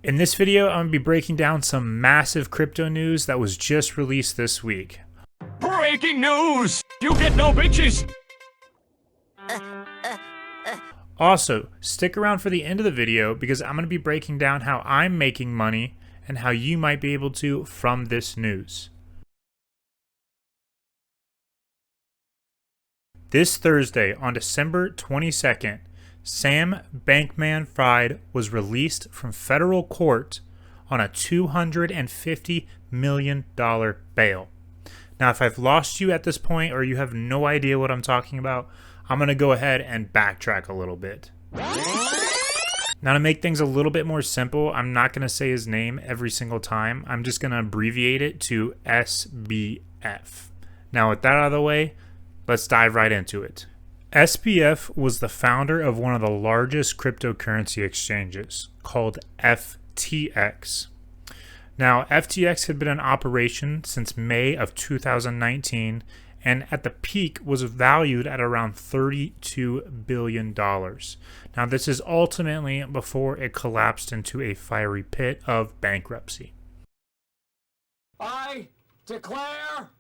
In this video, I'm going to be breaking down some massive crypto news that was just released this week. Breaking news! You get no bitches! Also, stick around for the end of the video because I'm going to be breaking down how I'm making money and how you might be able to from this news. This Thursday, on December 22nd, Sam Bankman Fried was released from federal court on a $250 million bail. Now, if I've lost you at this point or you have no idea what I'm talking about, I'm going to go ahead and backtrack a little bit. Now, to make things a little bit more simple, I'm not going to say his name every single time. I'm just going to abbreviate it to SBF. Now, with that out of the way, let's dive right into it. SBF was the founder of one of the largest cryptocurrency exchanges called FTX. Now, FTX had been in operation since May of 2019 and at the peak was valued at around $32 billion. Now, this is ultimately before it collapsed into a fiery pit of bankruptcy. I declare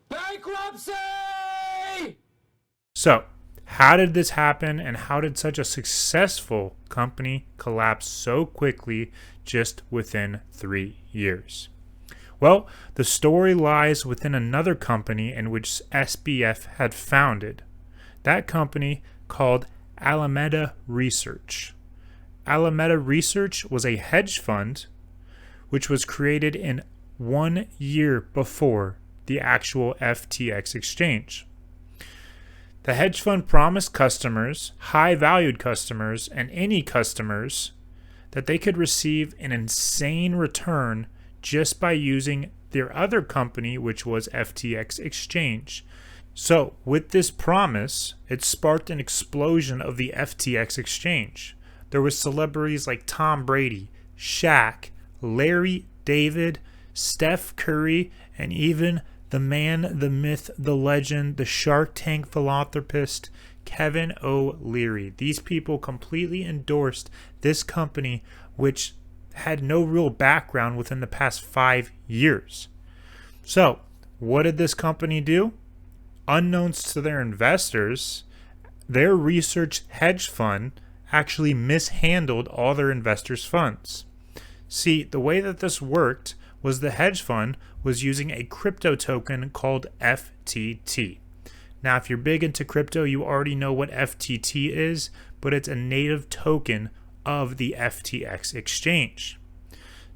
bankruptcy! So, how did this happen and how did such a successful company collapse so quickly just within 3 years? Well, the story lies within another company in which SBF had founded. That company called Alameda Research. Alameda Research was a hedge fund which was created in 1 year before the actual FTX exchange. The hedge fund promised customers, high-valued customers, and any customers that they could receive an insane return just by using their other company, which was FTX Exchange. So, with this promise, it sparked an explosion of the FTX Exchange. There were celebrities like Tom Brady, Shaq, Larry David, Steph Curry, and even the man, the myth, the legend, the Shark Tank philanthropist, Kevin O'Leary. These people completely endorsed this company, which had no real background within the past 5 years. So, what did this company do? Unknowns to their investors, their research hedge fund actually mishandled all their investors' funds. See, the way that this worked was the hedge fund was using a crypto token called FTT. Now, if you're big into crypto, you already know what FTT is, but it's a native token of the FTX exchange.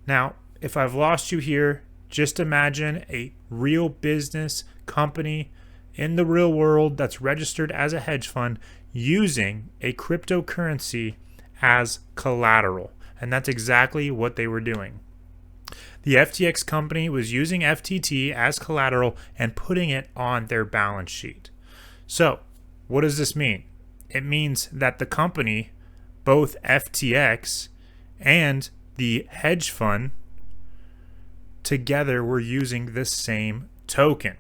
Now, if I've lost you here, just imagine a real business company in the real world that's registered as a hedge fund using a cryptocurrency as collateral. And that's exactly what they were doing. The FTX company was using FTT as collateral and putting it on their balance sheet. So, what does this mean? It means that the company, both FTX and the hedge fund, together were using the same token.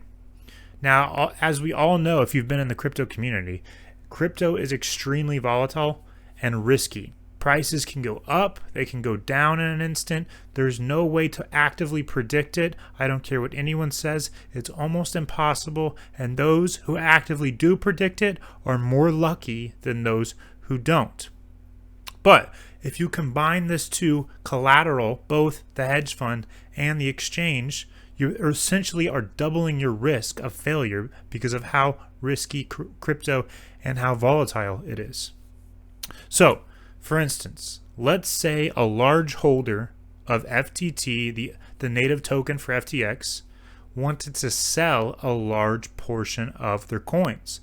Now, as we all know, if you've been in the crypto community, crypto is extremely volatile and risky. Prices can go up, they can go down in an instant. There's no way to actively predict it. I don't care what anyone says, it's almost impossible. And those who actively do predict it are more lucky than those who don't. But if you combine this to collateral, both the hedge fund and the exchange, you essentially are doubling your risk of failure because of how risky crypto and how volatile it is. So, for instance, let's say a large holder of FTT, the native token for FTX, wanted to sell a large portion of their coins.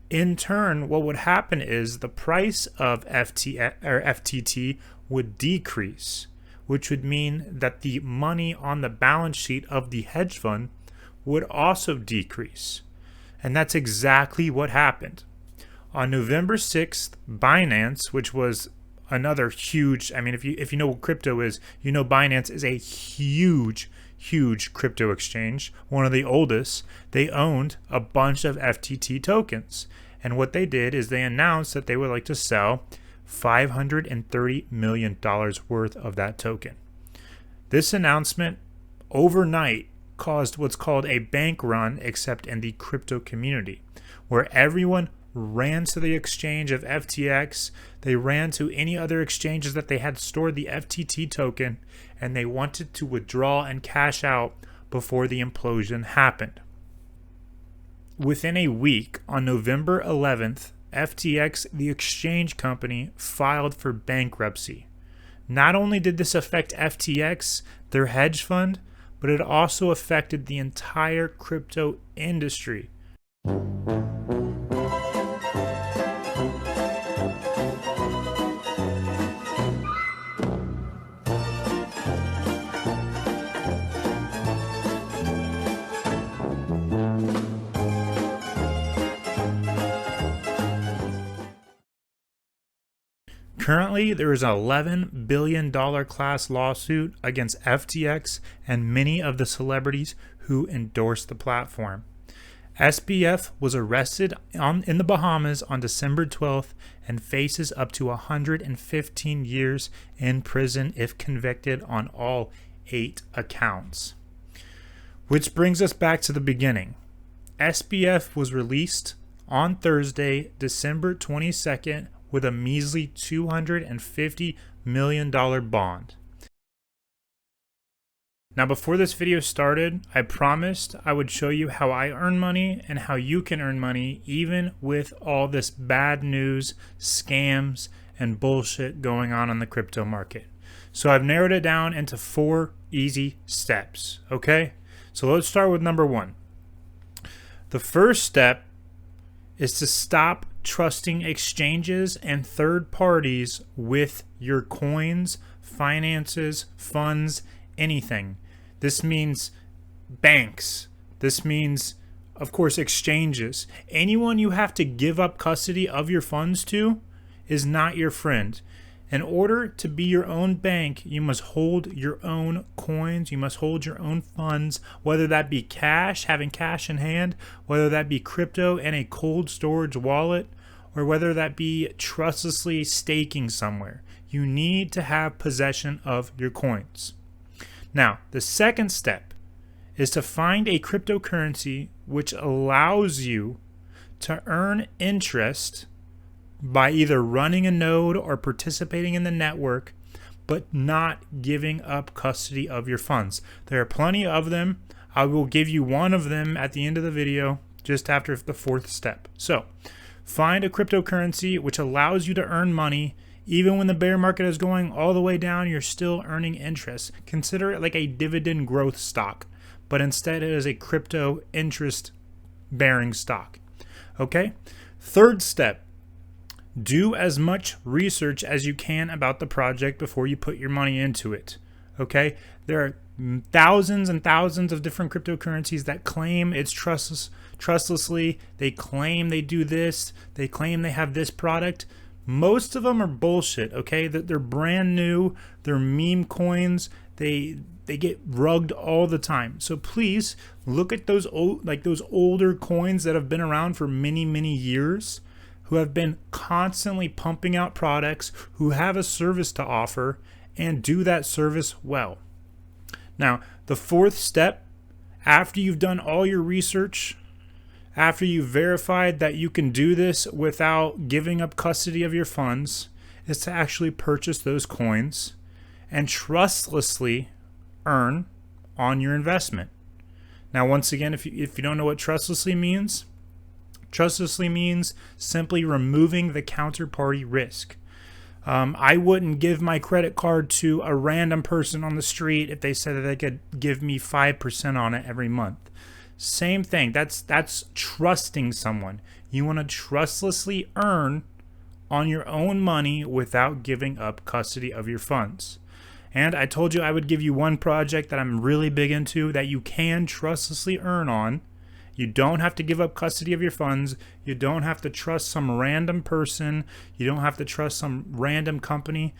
In turn, what would happen is the price of FTT would decrease, which would mean that the money on the balance sheet of the hedge fund would also decrease. And that's exactly what happened. On November 6th, Binance, which was another huge, if you know what crypto is, you know Binance is a huge crypto exchange, one of the oldest. They owned a bunch of FTT tokens. And what they did is they announced that they would like to sell $530 million worth of that token. This announcement overnight caused what's called a bank run, except in the crypto community, where everyone ran to the exchange of FTX. They ran to any other exchanges that they had stored the FTT token, and they wanted to withdraw and cash out before the implosion happened. Within a week, on November 11th, FTX, the exchange company, filed for bankruptcy. Not only did this affect FTX, their hedge fund, but it also affected the entire crypto industry. Currently, there is an $11 billion class lawsuit against FTX and many of the celebrities who endorse the platform. SBF was arrested in the Bahamas on December 12th and faces up to 115 years in prison if convicted on all 8 accounts. Which brings us back to the beginning. SBF was released on Thursday, December 22nd, with a measly $250 million bond. Now, before this video started, I promised I would show you how I earn money and how you can earn money even with all this bad news, scams, and bullshit going on in the crypto market. So I've narrowed it down into 4 easy steps, okay? So let's start with number 1. The first step is to stop trusting exchanges and third parties with your coins, finances, funds, anything. This means banks. This means, of course, exchanges. Anyone you have to give up custody of your funds to is not your friend. In order to be your own bank, you must hold your own coins, you must hold your own funds, whether that be cash, having cash in hand, whether that be crypto in a cold storage wallet, or whether that be trustlessly staking somewhere. You need to have possession of your coins. Now, the second step is to find a cryptocurrency which allows you to earn interest by either running a node or participating in the network, but not giving up custody of your funds. There are plenty of them. I will give you one of them at the end of the video, just after the 4th step. So, find a cryptocurrency which allows you to earn money. Even when the bear market is going all the way down, you're still earning interest. Consider it like a dividend growth stock, but instead it is a crypto interest bearing stock. Okay? Third step. Do as much research as you can about the project before you put your money into it. Okay? There are thousands and thousands of different cryptocurrencies that claim it's trustlessly. They claim they do this. They claim they have this product. Most of them are bullshit, okay? They're brand new. They're meme coins. They get rugged all the time. So please look at those older coins that have been around for many, many years, who have been constantly pumping out products, who have a service to offer, and do that service well. Now, the 4th step, after you've done all your research, after you've verified that you can do this without giving up custody of your funds, is to actually purchase those coins and trustlessly earn on your investment. Now, once again, if you don't know what trustlessly means simply removing the counterparty risk. I wouldn't give my credit card to a random person on the street if they said that they could give me 5% on it every month. Same thing. That's trusting someone. You want to trustlessly earn on your own money without giving up custody of your funds. And I told you I would give you one project that I'm really big into that you can trustlessly earn on. You don't have to give up custody of your funds. You don't have to trust some random person. You don't have to trust some random company.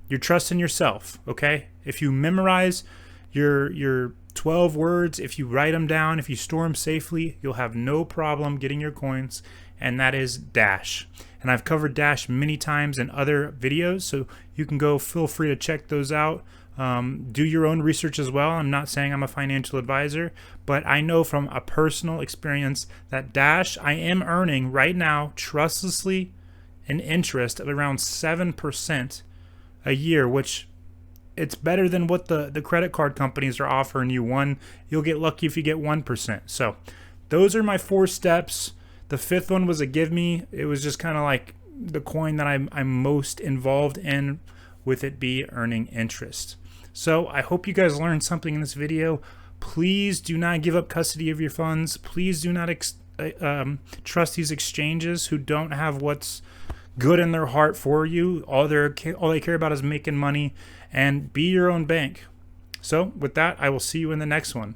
You're trusting yourself, okay? If you memorize your 12 words, if you write them down, if you store them safely, you'll have no problem getting your coins and that is Dash. And I've covered Dash many times in other videos, so you can go, feel free to check those out. Do your own research as well. I'm not saying I'm a financial advisor, but I know from a personal experience that Dash, I am earning right now, trustlessly, an interest of around 7% a year, which it's better than what the credit card companies are offering you. You'll get lucky if you get 1%. So those are my 4 steps. The 5th one was a give me. It was just kind of like the coin that I'm most involved in, with it be earning interest. So I hope you guys learned something in this video. Please do not give up custody of your funds. Please do not trust these exchanges who don't have what's good in their heart for you. All they care about is making money, and be your own bank. So with that, I will see you in the next one.